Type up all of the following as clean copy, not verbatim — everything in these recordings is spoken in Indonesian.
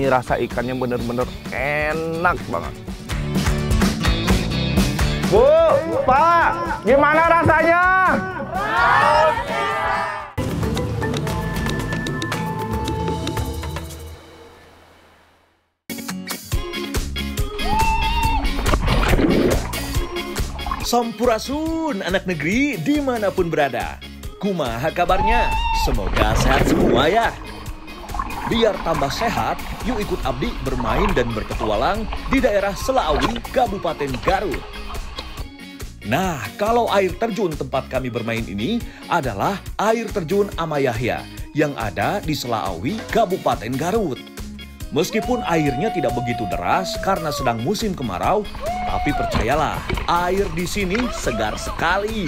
Ini rasa ikannya bener-bener enak banget. Bu, Pak, gimana rasanya? Sampurasun anak negeri dimanapun berada. Kumaha kabarnya? Semoga sehat semua ya. Biar tambah sehat, yuk ikut Abdi bermain dan berpetualang di daerah Selaawi, Kabupaten Garut. Nah, kalau air terjun tempat kami bermain ini adalah air terjun Amayahya yang ada di Selaawi, Kabupaten Garut. Meskipun airnya tidak begitu deras karena sedang musim kemarau, tapi percayalah, air di sini segar sekali.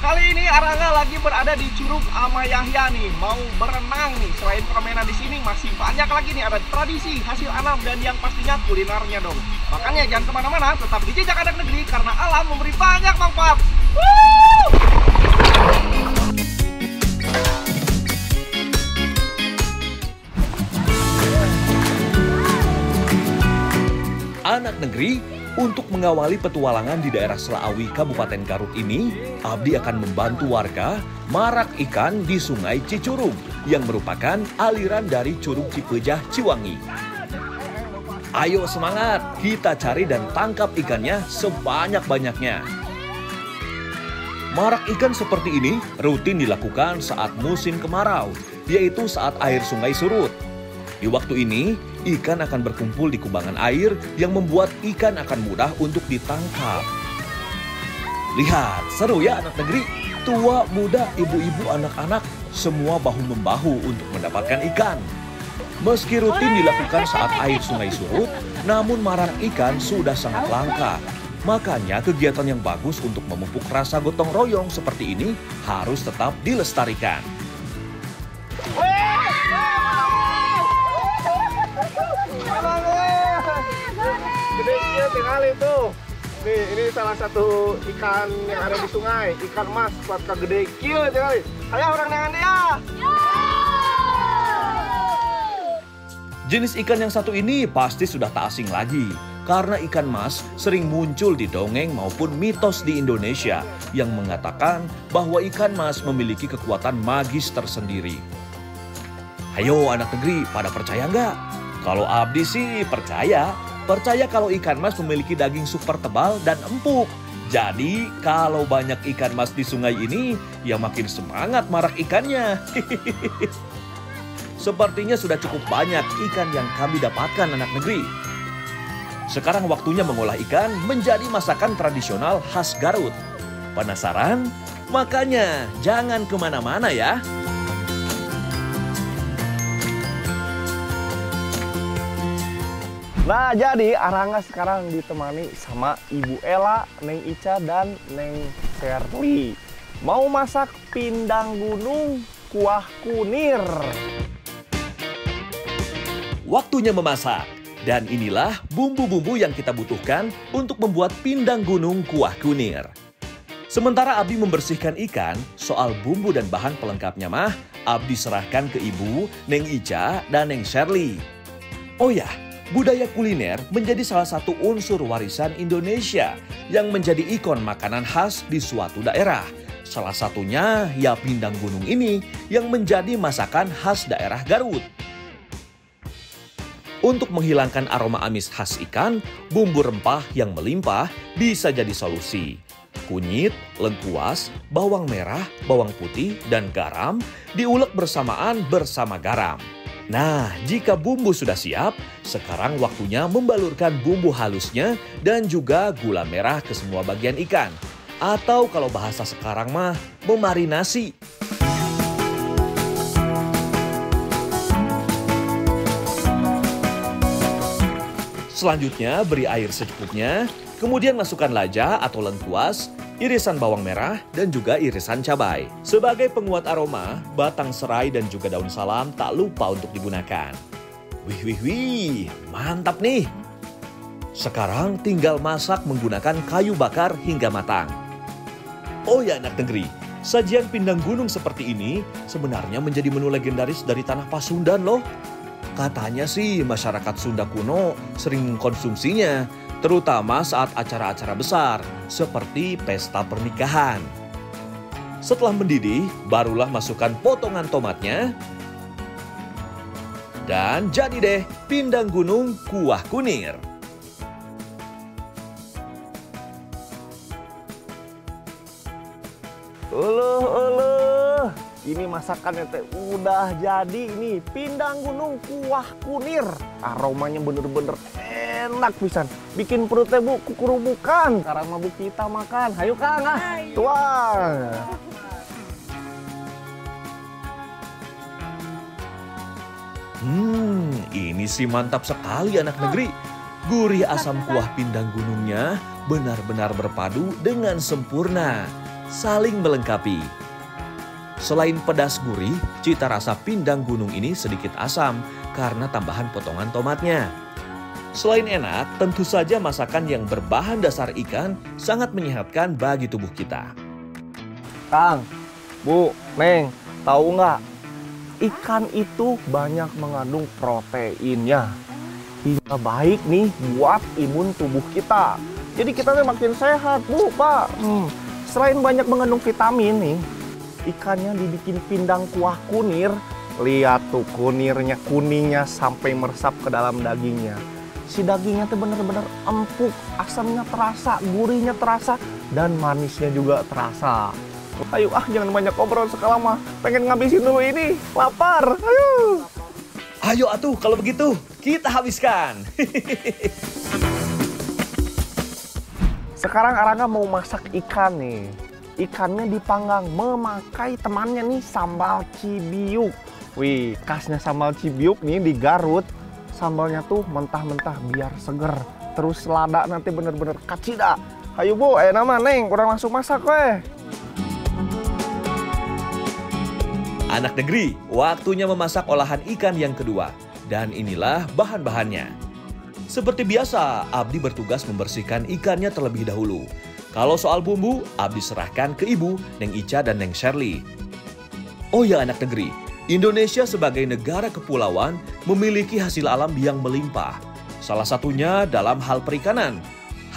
Kali ini Aranga lagi berada di Curug Amayahya nih, mau berenang nih. Selain permainan di sini masih banyak lagi nih, ada tradisi, hasil alam, dan yang pastinya kulinernya dong. Makanya jangan kemana-mana, tetap di Jejak Anak Negeri karena alam memberi banyak manfaat. Anak negeri, untuk mengawali petualangan di daerah Selaawi, Kabupaten Garut ini, Abdi akan membantu warga marak ikan di Sungai Cicurug yang merupakan aliran dari Curug Cipejah Ciwangi. Ayo semangat, kita cari dan tangkap ikannya sebanyak-banyaknya. Marak ikan seperti ini rutin dilakukan saat musim kemarau, yaitu saat air sungai surut. Di waktu ini, ikan akan berkumpul di kubangan air yang membuat ikan akan mudah untuk ditangkap. Lihat, seru ya anak negeri. Tua, muda, ibu-ibu, anak-anak, semua bahu-membahu untuk mendapatkan ikan. Meski rutin dilakukan saat air sungai surut, namun marak ikan sudah sangat langka. Makanya kegiatan yang bagus untuk memupuk rasa gotong royong seperti ini harus tetap dilestarikan. Gede tinggal itu. Nih, ini salah satu ikan yang ada di sungai, ikan emas, kuat gede kieu tinggal. Ayo orang dengan dia. Jenis ikan yang satu ini pasti sudah tak asing lagi, karena ikan mas sering muncul di dongeng maupun mitos di Indonesia yang mengatakan bahwa ikan mas memiliki kekuatan magis tersendiri. Ayo anak negeri, pada percaya nggak? Kalau Abdi sih percaya. Percaya kalau ikan mas memiliki daging super tebal dan empuk. Jadi kalau banyak ikan mas di sungai ini, ya makin semangat marak ikannya. Sepertinya sudah cukup banyak ikan yang kami dapatkan anak negeri. Sekarang waktunya mengolah ikan menjadi masakan tradisional khas Garut. Penasaran? Makanya jangan kemana-mana ya. Nah, jadi Aranga sekarang ditemani sama Ibu Ella, Neng Ica, dan Neng Sherly. Mau masak pindang gunung kuah kunir. Waktunya memasak. Dan inilah bumbu-bumbu yang kita butuhkan untuk membuat pindang gunung kuah kunir. Sementara Abdi membersihkan ikan, soal bumbu dan bahan pelengkapnya mah Abdi serahkan ke Ibu, Neng Ica, dan Neng Sherly. Oh ya, budaya kuliner menjadi salah satu unsur warisan Indonesia yang menjadi ikon makanan khas di suatu daerah. Salah satunya ya pindang gunung ini yang menjadi masakan khas daerah Garut. Untuk menghilangkan aroma amis khas ikan, bumbu rempah yang melimpah bisa jadi solusi. Kunyit, lengkuas, bawang merah, bawang putih, dan garam diulek bersamaan bersama garam. Nah, jika bumbu sudah siap, sekarang waktunya membalurkan bumbu halusnya dan juga gula merah ke semua bagian ikan. Atau kalau bahasa sekarang mah, memarinasi. Selanjutnya beri air secukupnya, kemudian masukkan lada atau lengkuas, irisan bawang merah, dan juga irisan cabai. Sebagai penguat aroma, batang serai dan juga daun salam tak lupa untuk digunakan. Wih, mantap nih! Sekarang tinggal masak menggunakan kayu bakar hingga matang. Oh ya anak negeri, sajian pindang gunung seperti ini sebenarnya menjadi menu legendaris dari tanah Pasundan loh. Katanya sih masyarakat Sunda kuno sering mengkonsumsinya, terutama saat acara-acara besar seperti pesta pernikahan. Setelah mendidih, barulah masukkan potongan tomatnya. Dan jadi deh pindang gunung kuah kunir. Ini masakannya teh udah jadi ini pindang gunung kuah kunir. Aromanya bener-bener enak pisan. Bikin perutnya bu kukurubukan. Sekarang mah bu kita makan. Hayu Kang tuang. Ini sih mantap sekali anak negeri. Gurih asam kuah pindang gunungnya benar-benar berpadu dengan sempurna, saling melengkapi. Selain pedas gurih, cita rasa pindang gunung ini sedikit asam karena tambahan potongan tomatnya. Selain enak, tentu saja masakan yang berbahan dasar ikan sangat menyehatkan bagi tubuh kita. Kang, Bu, Neng, tahu nggak? Ikan itu banyak mengandung proteinnya. Hingga baik nih buat imun tubuh kita. Jadi kita makin sehat, Bu, Pak. Selain banyak mengandung vitamin nih, ikannya dibikin pindang kuah kunir. Lihat tuh kuningnya sampai meresap ke dalam dagingnya. Si dagingnya tuh bener-bener empuk, asamnya terasa, gurihnya terasa, dan manisnya juga terasa. Ayo jangan banyak ngobrol sekarang mah. Pengen ngabisin dulu ini, lapar. Ayo. Ayo atuh kalau begitu kita habiskan. Sekarang Arangga mau masak ikan nih. Ikannya dipanggang memakai temannya nih sambal cibiuk. Wih, khasnya sambal cibiuk nih di Garut. Sambalnya tuh mentah-mentah biar seger. Terus lada nanti bener-bener kacida. Ayo Bu, nama Neng, kurang langsung masak weh. Anak negeri, waktunya memasak olahan ikan yang kedua. Dan inilah bahan-bahannya. Seperti biasa, Abdi bertugas membersihkan ikannya terlebih dahulu. Kalau soal bumbu, Abdi serahkan ke Ibu, Neng Ica dan Neng Shirley. Oh ya anak negeri, Indonesia sebagai negara kepulauan memiliki hasil alam yang melimpah. Salah satunya dalam hal perikanan.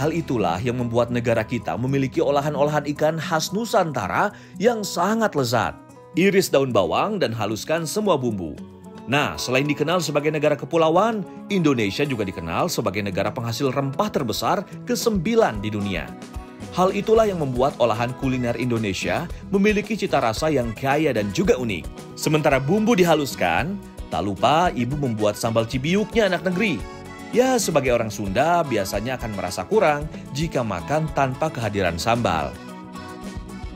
Hal itulah yang membuat negara kita memiliki olahan-olahan ikan khas Nusantara yang sangat lezat. Iris daun bawang dan haluskan semua bumbu. Nah, selain dikenal sebagai negara kepulauan, Indonesia juga dikenal sebagai negara penghasil rempah terbesar ke-9 di dunia. Hal itulah yang membuat olahan kuliner Indonesia memiliki cita rasa yang kaya dan juga unik. Sementara bumbu dihaluskan, tak lupa Ibu membuat sambal cibiuknya anak negeri. Ya, sebagai orang Sunda biasanya akan merasa kurang jika makan tanpa kehadiran sambal.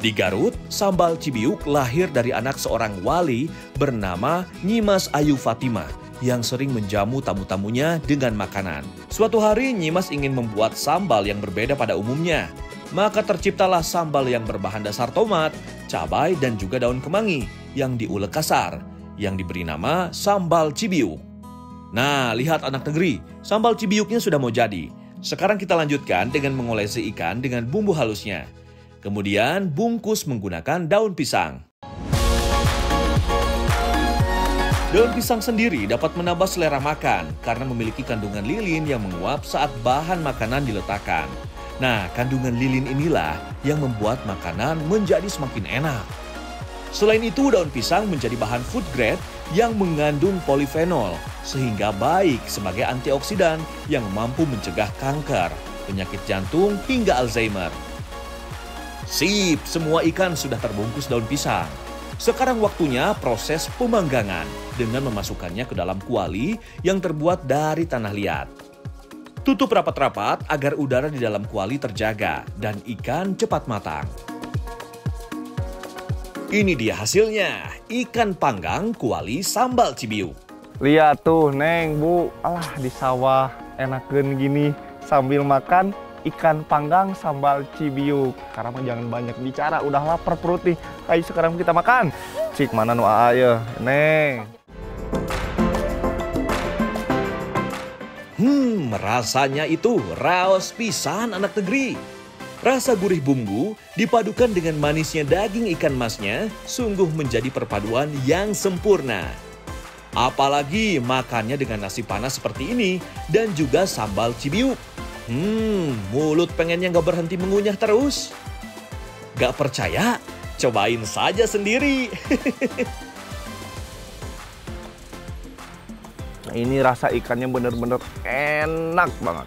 Di Garut, sambal cibiuk lahir dari anak seorang wali bernama Nyimas Ayu Fatimah yang sering menjamu tamu-tamunya dengan makanan. Suatu hari Nyimas ingin membuat sambal yang berbeda pada umumnya. Maka terciptalah sambal yang berbahan dasar tomat, cabai, dan juga daun kemangi yang diulek kasar, yang diberi nama sambal cibiuk. Nah, lihat anak negeri, sambal cibiuknya sudah mau jadi. Sekarang kita lanjutkan dengan mengolesi ikan dengan bumbu halusnya. Kemudian bungkus menggunakan daun pisang. Daun pisang sendiri dapat menambah selera makan karena memiliki kandungan lilin yang menguap saat bahan makanan diletakkan. Nah, kandungan lilin inilah yang membuat makanan menjadi semakin enak. Selain itu, daun pisang menjadi bahan food grade yang mengandung polifenol, sehingga baik sebagai antioksidan yang mampu mencegah kanker, penyakit jantung, hingga Alzheimer. Sip, semua ikan sudah terbungkus daun pisang. Sekarang waktunya proses pemanggangan dengan memasukkannya ke dalam kuali yang terbuat dari tanah liat. Tutup rapat-rapat agar udara di dalam kuali terjaga dan ikan cepat matang. Ini dia hasilnya, ikan panggang kuali sambal cibiuk. Lihat tuh Neng, Bu, di sawah enakeun gini sambil makan ikan panggang sambal cibiuk. Sekarang mah jangan banyak bicara, udah lapar perut nih. Ayo sekarang kita makan. Cik mana nu aya, Neng. Rasanya itu raos pisan anak negeri. Rasa gurih bumbu dipadukan dengan manisnya daging ikan masnya sungguh menjadi perpaduan yang sempurna. Apalagi makannya dengan nasi panas seperti ini dan juga sambal cibiuk. Mulut pengennya nggak berhenti mengunyah terus. Gak percaya? Cobain saja sendiri. Ini rasa ikannya bener-bener enak banget.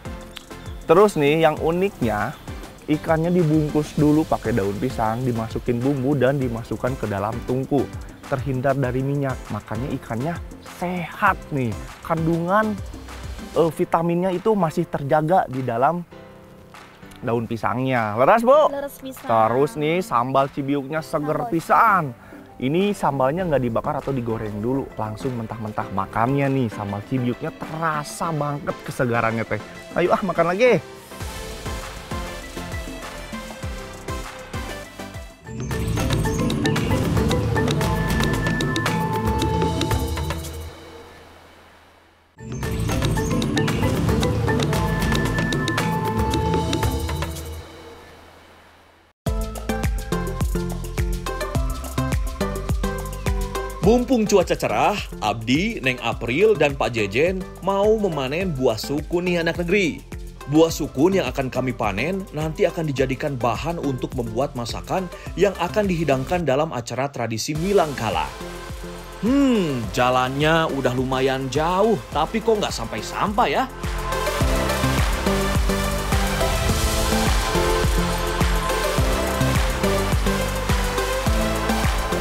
Terus nih yang uniknya, ikannya dibungkus dulu pakai daun pisang, dimasukin bumbu dan dimasukkan ke dalam tungku. Terhindar dari minyak, makanya ikannya sehat nih. Kandungan vitaminnya itu masih terjaga di dalam daun pisangnya. Leras, Bu? Leres pisang. Terus nih sambal cibiuknya seger pisan. Ini sambalnya nggak dibakar atau digoreng dulu, langsung mentah-mentah makannya nih. Sambal cibiuknya terasa banget kesegarannya teh. Ayo makan lagi. Mumpung cuaca cerah, Abdi, Neng April, dan Pak Jejen mau memanen buah sukun nih anak negeri. Buah sukun yang akan kami panen nanti akan dijadikan bahan untuk membuat masakan yang akan dihidangkan dalam acara tradisi Milangkala. Jalannya udah lumayan jauh, tapi kok nggak sampai-sampai ya?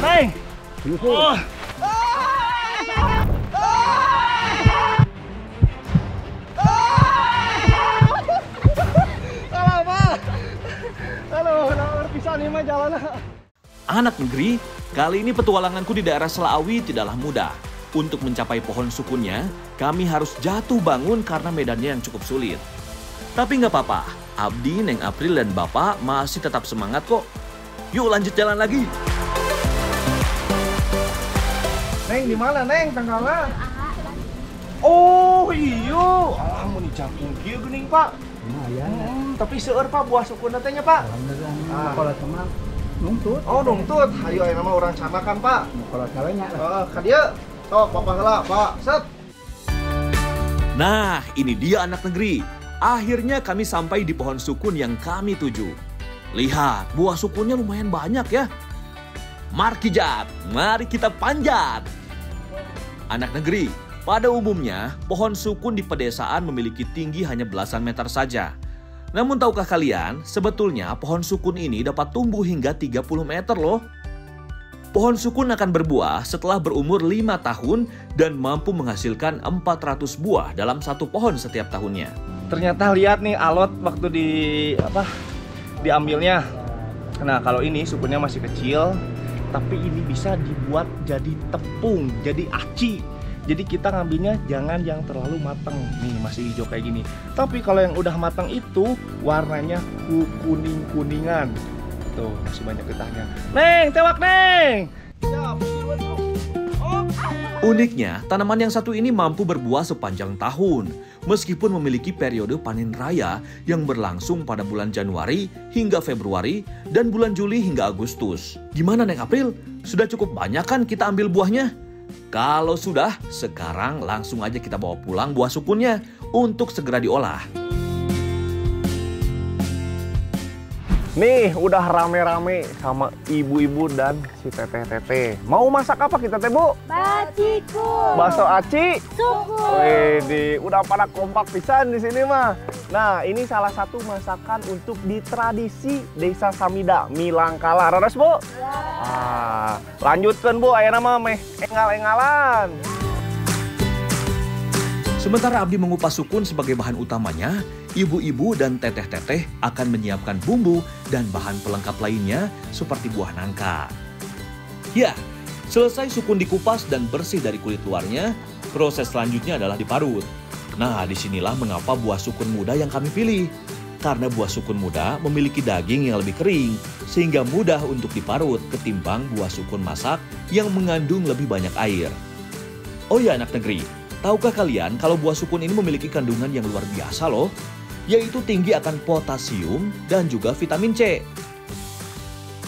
Neng! Anak negeri, kali ini petualanganku di daerah Selawi tidaklah mudah. Untuk mencapai pohon sukunnya, kami harus jatuh bangun karena medannya yang cukup sulit. Tapi nggak apa-apa, Abdi, Neng April, dan Bapak masih tetap semangat kok. Yuk lanjut jalan lagi. Neng, di mana Neng tanggalnya? Oh iyo, mau dicapung kieu geuning Pak. Lumayan. Tapi seueur Pak buah sukun teh nya Pak. Alhamdulillah. Kalau teman nuntut. Oh nuntut, ayo aya mah urang canakan Pak. Kalau ceweknya lah. Heeh, ka dieu. Sok Bapak heula, Pak. Set. Nah, ini dia anak negeri. Akhirnya kami sampai di pohon sukun yang kami tuju. Lihat, buah sukunnya lumayan banyak ya. Markijat, mari kita panjat. Anak negeri, pada umumnya pohon sukun di pedesaan memiliki tinggi hanya belasan meter saja. Namun tahukah kalian, sebetulnya pohon sukun ini dapat tumbuh hingga 30 meter loh. Pohon sukun akan berbuah setelah berumur 5 tahun dan mampu menghasilkan 400 buah dalam satu pohon setiap tahunnya. Ternyata lihat nih alot waktu diambilnya. Nah, kalau ini sukunnya masih kecil, tapi ini bisa dibuat jadi tepung, jadi aci. Jadi kita ngambilnya jangan yang terlalu matang. Nih masih hijau kayak gini. Tapi kalau yang udah matang itu warnanya kuning-kuningan. Tuh masih banyak getahnya. Neng, tewak Neng. Uniknya, tanaman yang satu ini mampu berbuah sepanjang tahun. Meskipun memiliki periode panen raya yang berlangsung pada bulan Januari hingga Februari dan bulan Juli hingga Agustus. Gimana Neng April? Sudah cukup banyak kan kita ambil buahnya? Kalau sudah, sekarang langsung aja kita bawa pulang buah sukunnya untuk segera diolah. Nih udah rame-rame sama ibu-ibu dan si teteh-teteh. Mau masak apa kita teh Bu? Baciku. Bakso aci. Suku. Wih, udah pada kompak pisan di sini mah. Nah, ini salah satu masakan untuk di tradisi Desa Samida, Milangkala. Raras Bu? Ya. Lanjutkan Bu, ayeuna mah meh engal-engalan. Sementara Abdi mengupas sukun sebagai bahan utamanya, ibu-ibu dan teteh-teteh akan menyiapkan bumbu dan bahan pelengkap lainnya seperti buah nangka. Ya, selesai sukun dikupas dan bersih dari kulit luarnya, proses selanjutnya adalah diparut. Nah, disinilah mengapa buah sukun muda yang kami pilih. Karena buah sukun muda memiliki daging yang lebih kering, sehingga mudah untuk diparut ketimbang buah sukun masak yang mengandung lebih banyak air. Oh ya anak negeri, tahukah kalian kalau buah sukun ini memiliki kandungan yang luar biasa loh, yaitu tinggi akan potasium dan juga vitamin C.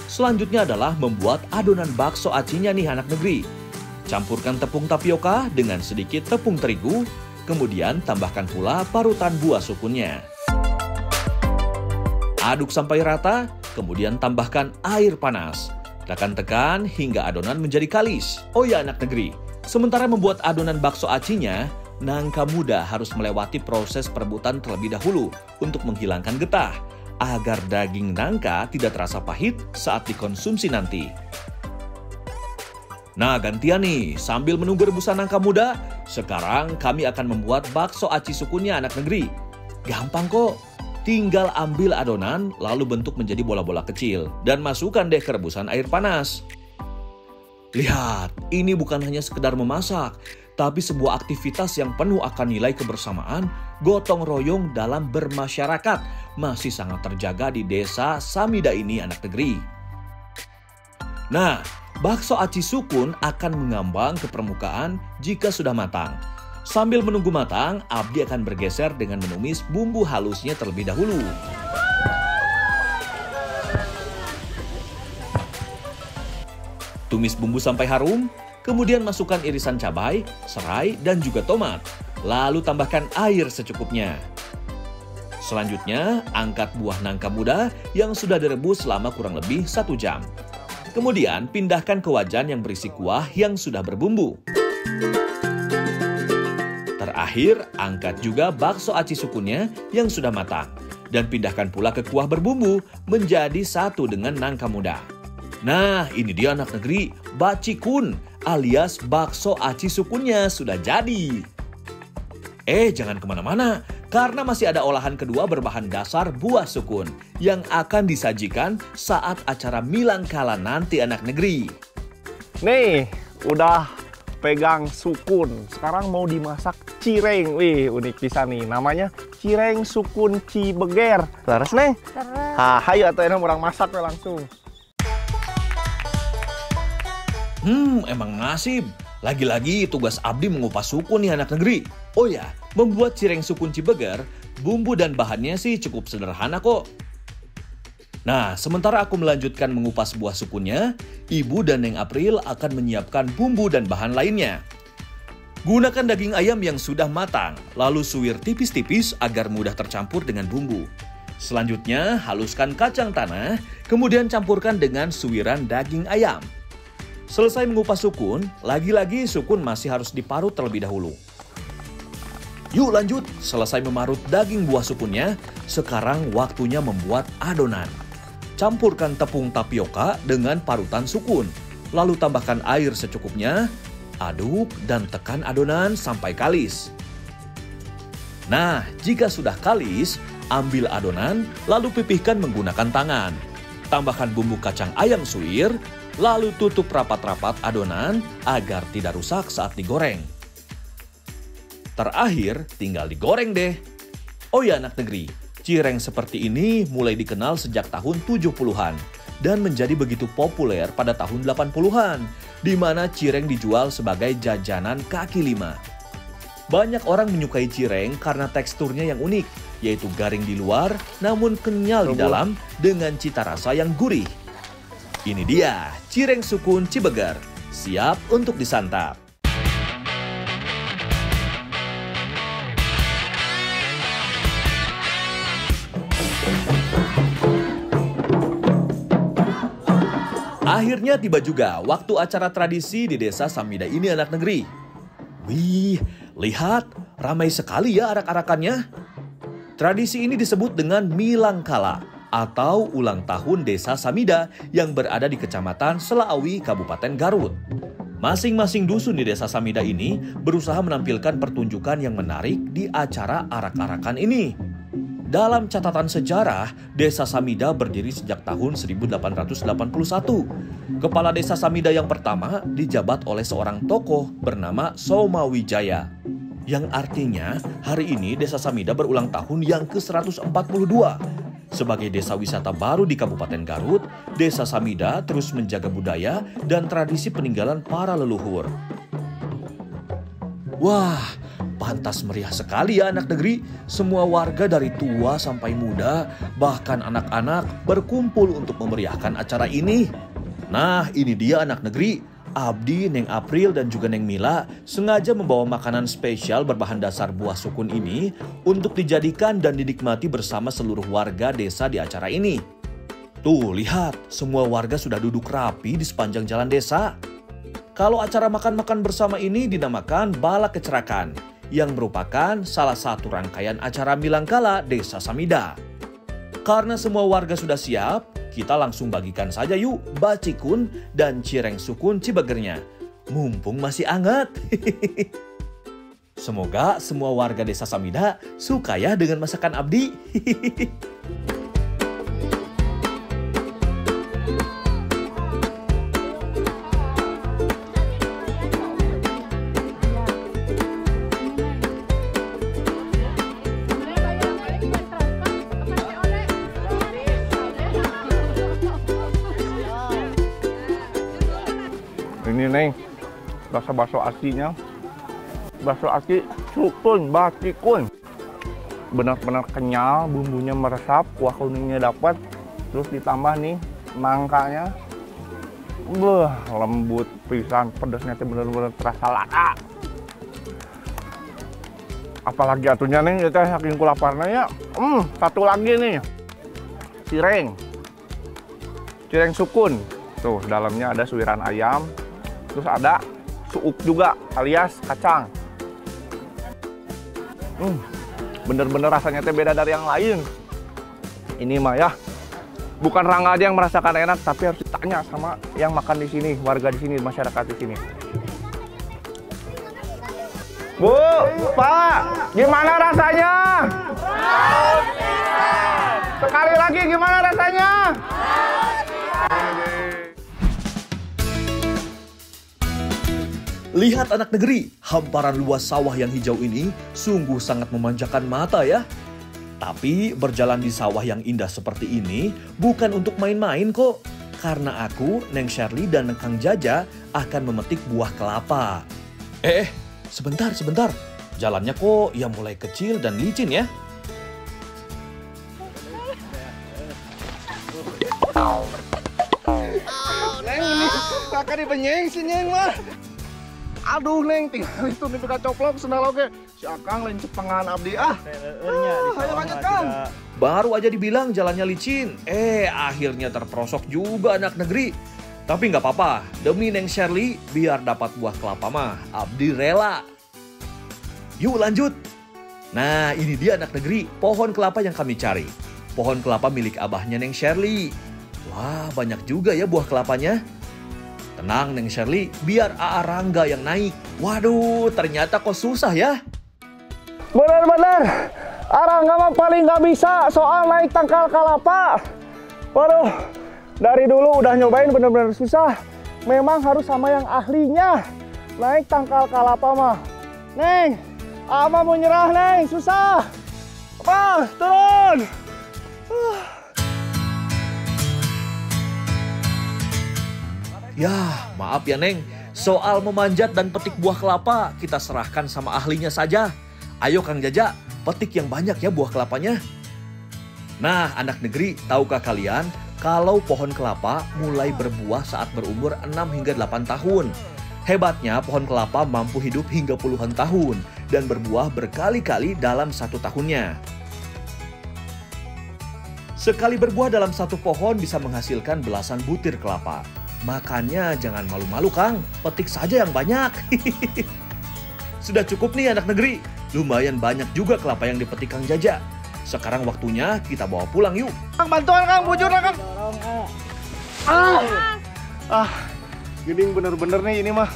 Selanjutnya adalah membuat adonan bakso acinya nih anak negeri. Campurkan tepung tapioka dengan sedikit tepung terigu, kemudian tambahkan pula parutan buah sukunnya. Aduk sampai rata, kemudian tambahkan air panas. Tekan-tekan hingga adonan menjadi kalis. Oh ya anak negeri, sementara membuat adonan bakso acinya, nangka muda harus melewati proses perebutan terlebih dahulu untuk menghilangkan getah, agar daging nangka tidak terasa pahit saat dikonsumsi nanti. Nah gantian nih, sambil menunggu rebusan nangka muda, sekarang kami akan membuat bakso aci sukunnya anak negeri. Gampang kok, tinggal ambil adonan lalu bentuk menjadi bola-bola kecil dan masukkan deh ke rebusan air panas. Lihat, ini bukan hanya sekedar memasak, tapi sebuah aktivitas yang penuh akan nilai kebersamaan, gotong royong dalam bermasyarakat masih sangat terjaga di desa Samida ini anak negeri. Nah, bakso aci sukun akan mengambang ke permukaan jika sudah matang. Sambil menunggu matang, Abdi akan bergeser dengan menumis bumbu halusnya terlebih dahulu. Tumis bumbu sampai harum, kemudian masukkan irisan cabai, serai, dan juga tomat. Lalu tambahkan air secukupnya. Selanjutnya, angkat buah nangka muda yang sudah direbus selama kurang lebih 1 jam. Kemudian, pindahkan ke wajan yang berisi kuah yang sudah berbumbu. Terakhir, angkat juga bakso aci sukunnya yang sudah matang. Dan pindahkan pula ke kuah berbumbu menjadi satu dengan nangka muda. Nah, ini dia anak negeri, bacikun alias bakso aci sukunnya sudah jadi. Jangan kemana-mana, karena masih ada olahan kedua berbahan dasar buah sukun yang akan disajikan saat acara Milangkala nanti anak negeri. Nih, udah pegang sukun. Sekarang mau dimasak cireng. Wih, unik pisan nih. Namanya cireng sukun Cibeger. Terus nih? Terus. Hayu atuh enak orang masak we langsung. Emang nasib. Lagi-lagi tugas Abdi mengupas sukun nih anak negeri. Oh ya, membuat cireng sukun Cibeger, bumbu dan bahannya sih cukup sederhana kok. Nah, sementara aku melanjutkan mengupas buah sukunnya, Ibu dan Neng April akan menyiapkan bumbu dan bahan lainnya. Gunakan daging ayam yang sudah matang, lalu suwir tipis-tipis agar mudah tercampur dengan bumbu. Selanjutnya, haluskan kacang tanah, kemudian campurkan dengan suwiran daging ayam. Selesai mengupas sukun, lagi-lagi sukun masih harus diparut terlebih dahulu. Yuk lanjut, selesai memarut daging buah sukunnya, sekarang waktunya membuat adonan. Campurkan tepung tapioka dengan parutan sukun, lalu tambahkan air secukupnya, aduk dan tekan adonan sampai kalis. Nah, jika sudah kalis, ambil adonan lalu pipihkan menggunakan tangan. Tambahkan bumbu kacang ayam suwir, lalu tutup rapat-rapat adonan agar tidak rusak saat digoreng. Terakhir, tinggal digoreng deh. Oh ya anak negeri, cireng seperti ini mulai dikenal sejak tahun 70-an dan menjadi begitu populer pada tahun 80-an, di mana cireng dijual sebagai jajanan kaki lima. Banyak orang menyukai cireng karena teksturnya yang unik, yaitu garing di luar namun kenyal di dalam dengan cita rasa yang gurih. Ini dia, cireng sukun Cibeger, siap untuk disantap. Akhirnya tiba juga waktu acara tradisi di desa Samida ini anak negeri. Wih, lihat, ramai sekali ya arak-arakannya. Tradisi ini disebut dengan Milangkala atau ulang tahun desa Samida yang berada di Kecamatan Selaawi, Kabupaten Garut. Masing-masing dusun di desa Samida ini berusaha menampilkan pertunjukan yang menarik di acara arak-arakan ini. Dalam catatan sejarah, desa Samida berdiri sejak tahun 1881. Kepala desa Samida yang pertama dijabat oleh seorang tokoh bernama Somawijaya. Yang artinya, hari ini desa Samida berulang tahun yang ke-142. Sebagai desa wisata baru di Kabupaten Garut, desa Samida terus menjaga budaya dan tradisi peninggalan para leluhur. Wah, pantas meriah sekali ya anak negeri. Semua warga dari tua sampai muda, bahkan anak-anak berkumpul untuk memeriahkan acara ini. Nah, ini dia anak negeri, Abdi, Neng April, dan juga Neng Mila sengaja membawa makanan spesial berbahan dasar buah sukun ini untuk dijadikan dan dinikmati bersama seluruh warga desa di acara ini. Tuh, lihat, semua warga sudah duduk rapi di sepanjang jalan desa. Kalau acara makan-makan bersama ini dinamakan Bala Kecerakan, yang merupakan salah satu rangkaian acara Milangkala Desa Samida. Karena semua warga sudah siap, kita langsung bagikan saja yuk bacikun dan cireng sukun cibegernya. Mumpung masih hangat. Semoga semua warga Desa Samida suka ya dengan masakan Abdi. Ini Neng, rasa bakso aslinya. Bakso asli sukun, bacikun. Benar-benar kenyal, bumbunya meresap, kuah kuningnya dapat. Terus ditambah nih nangkanya. Lembut pisan, pedasnya tuh benar-benar terasa lada. Apalagi atunya Neng, itu saking kulaparnya ya. Satu lagi nih. Cireng sukun. Tuh, dalamnya ada suiran ayam. Terus ada suuk juga alias kacang. Bener-bener rasanya teh beda dari yang lain. Ini mah ya, bukan Rangga aja yang merasakan enak, tapi harus ditanya sama yang makan di sini, warga di sini, masyarakat di sini. Bu, Pak, gimana rasanya? Sekali lagi gimana rasanya? Lihat anak negeri, hamparan luas sawah yang hijau ini sungguh sangat memanjakan mata ya. Tapi berjalan di sawah yang indah seperti ini bukan untuk main-main kok. Karena aku, Neng Shirley dan Kang Jaja akan memetik buah kelapa. Sebentar. Jalannya kok ya mulai kecil dan licin ya. Neng, ini kakak dipenyeng si Nyeng mah. Aduh Neng, tinggal itu nih beda coplok sendal oke. Si Akang lain cepengan Abdi ah. Ayo lanjut Kang. Baru aja dibilang jalannya licin, akhirnya terperosok juga anak negeri. Tapi nggak apa-apa, demi Neng Shirley biar dapat buah kelapa mah, Abdi rela. Yuk lanjut. Nah ini dia anak negeri, pohon kelapa yang kami cari. Pohon kelapa milik abahnya Neng Shirley. Wah banyak juga ya buah kelapanya. Tenang Neng Shirley, biar A.A. Rangga yang naik. Waduh, ternyata kok susah ya. Benar-benar, Rangga mah paling nggak bisa soal naik tangkal kelapa. Waduh, dari dulu udah nyobain benar-benar susah. Memang harus sama yang ahlinya naik tangkal kelapa mah. Neng, Ama mau nyerah Neng, susah. Apa? Turun. Ya, maaf ya Neng. Soal memanjat dan petik buah kelapa, kita serahkan sama ahlinya saja. Ayo Kang Jaja, petik yang banyak ya buah kelapanya. Nah, anak negeri, tahukah kalian kalau pohon kelapa mulai berbuah saat berumur 6 hingga 8 tahun? Hebatnya, pohon kelapa mampu hidup hingga puluhan tahun dan berbuah berkali-kali dalam 1 tahunnya. Sekali berbuah dalam 1 pohon bisa menghasilkan belasan butir kelapa. Makanya jangan malu-malu Kang, petik saja yang banyak. Sudah cukup nih anak negeri, lumayan banyak juga kelapa yang dipetik Kang Jaja. Sekarang waktunya kita bawa pulang yuk. Kang bantuan Kang, bujur Kang. Geding bener-bener nih ini mah.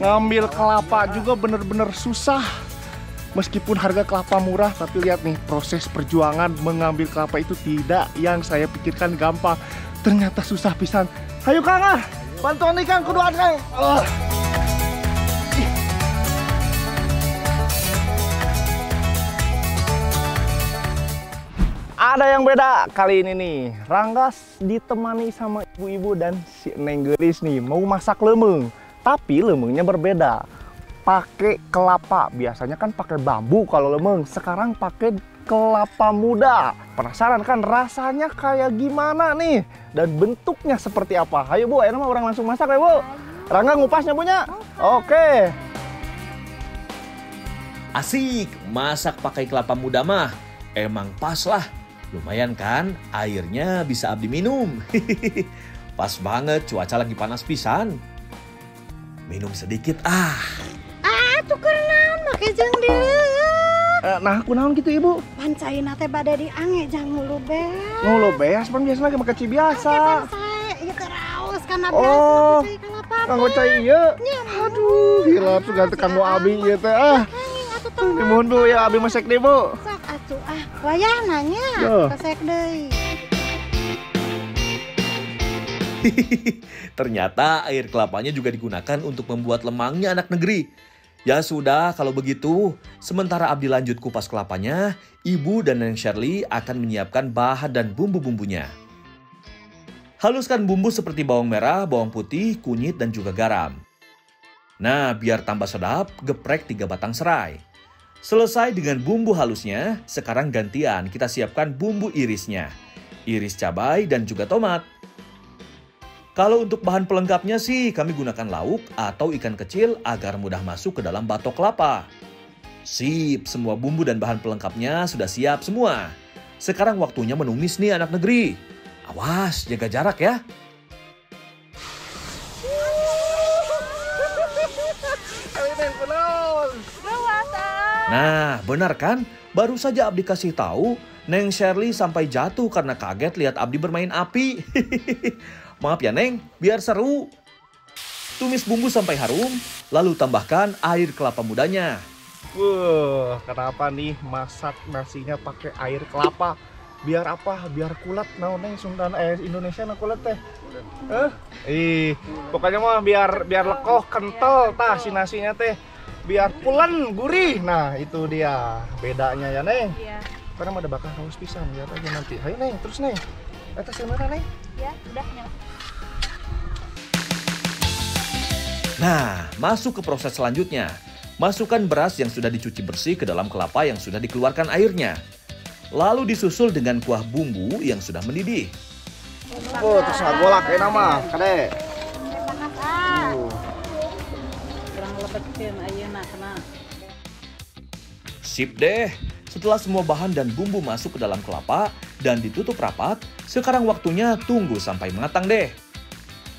Ngambil kelapa juga bener-bener susah. Meskipun harga kelapa murah, tapi lihat nih proses perjuangan mengambil kelapa itu tidak yang saya pikirkan gampang. Ternyata susah pisan. Ayo Kang bantuan nih Kang, kuduan Kang. Ada yang beda kali ini nih. Rangga ditemani sama ibu-ibu dan si Neng Geris nih mau masak lemeng. Tapi lemengnya berbeda. Pakai kelapa. Biasanya kan pakai bambu kalau lemeng. Sekarang pakai kelapa muda. Penasaran kan rasanya kayak gimana nih? Dan bentuknya seperti apa? Ayo Bu, ayo orang langsung masak ya Bu. Rangga ngupasnya punya. Oke. Asik, masak pakai kelapa muda mah. Emang pas lah. Lumayan kan, airnya bisa abdi minum. Pas banget, cuaca lagi panas pisan. Minum sedikit ah. Tuker naon make jeung dieu. Nah, kunaon gitu Ibu? Pancaina teh bade diange jang ngulu beas. Ngulu beas pan biasa lagi make ci biasa. Sae ieu teh raos kana Oh, biasa kalapa. kanggo cai ieu. Aduh, hilap sugan teu kanggo abi ieu teh ah. Nuhun Bu ya abi mesek deui Bu. Sok atuh wayah nanya. Yo. Pesek deui. Ternyata air kelapanya juga digunakan untuk membuat lemangnya anak negeri. Ya sudah, kalau begitu, sementara Abdi lanjut kupas kelapanya, Ibu dan Neng Shirley akan menyiapkan bahan dan bumbu-bumbunya. Haluskan bumbu seperti bawang merah, bawang putih, kunyit, dan juga garam. Nah, biar tambah sedap, geprek 3 batang serai. Selesai dengan bumbu halusnya, sekarang gantian kita siapkan bumbu irisnya. Iris cabai dan juga tomat. Kalau untuk bahan pelengkapnya sih kami gunakan lauk atau ikan kecil agar mudah masuk ke dalam batok kelapa. Sip, semua bumbu dan bahan pelengkapnya sudah siap semua. Sekarang waktunya menumis nih anak negeri. Awas, jaga jarak ya. Nah, benar kan? Baru saja Abdi kasih tahu, Neng Shirley sampai jatuh karena kaget lihat Abdi bermain api. Maaf ya Neng, biar seru. Tumis bumbu sampai harum, lalu tambahkan air kelapa mudanya. Kenapa nih masak nasinya pakai air kelapa? Biar apa? Biar kulat naon Neng Indonesia na kulat teh. Pokoknya mah biar lekoh kental tah si nasinya teh. Biar pulen gurih. Nah, itu dia bedanya ya Neng. Iya. Karena ada bakal raus pisan lihat aja nanti. Ayo Neng, terus Neng. Atas yang mana Neng? Ya, udah nyala. Nah, masuk ke proses selanjutnya. Masukkan beras yang sudah dicuci bersih ke dalam kelapa yang sudah dikeluarkan airnya. Lalu disusul dengan kuah bumbu yang sudah mendidih. Terus ngagolak enak mah, kade. Sip deh. Setelah semua bahan dan bumbu masuk ke dalam kelapa dan ditutup rapat, sekarang waktunya tunggu sampai matang deh.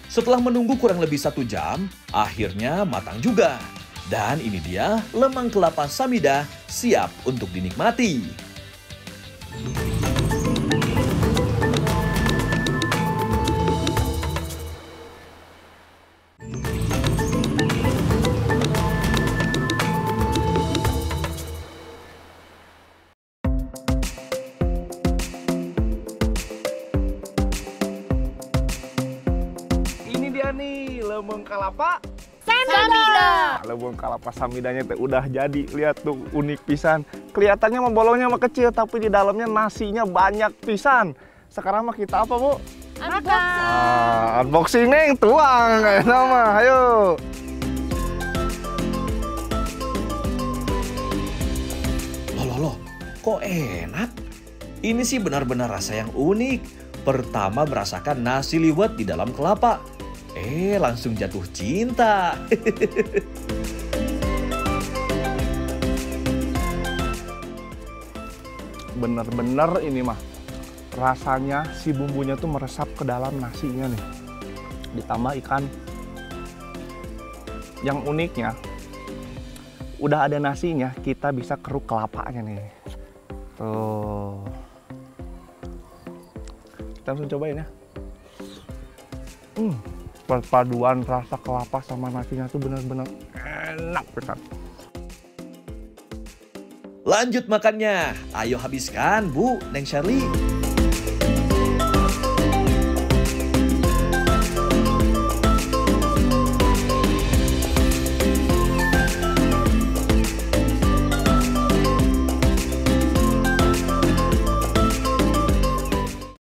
Setelah menunggu kurang lebih 1 jam, akhirnya matang juga. Dan ini dia lemang kelapa Samida siap untuk dinikmati. Ini dia nih lemang kelapa Samida. Lemang kelapa samidanya teh udah jadi. Lihat tuh unik pisan. Kelihatannya mah bolongnya mah kecil tapi di dalamnya nasinya banyak pisan. Sekarang mah kita apa, Bu? Unboxing Neng, tuang kayak nama. Ayo. Loh, kok enak? Ini sih benar-benar rasa yang unik. Pertama merasakan nasi liwet di dalam kelapa. Langsung jatuh cinta. Bener-bener ini mah. Rasanya si bumbunya tuh meresap ke dalam nasinya nih. Ditambah ikan. Yang uniknya, udah ada nasinya, kita bisa keruk kelapanya nih. Tuh. Kita langsung cobain ya. Perpaduan rasa kelapa sama nasinya tuh bener-bener enak pisan. Lanjut makannya. Ayo habiskan, Bu, Neng Shirley.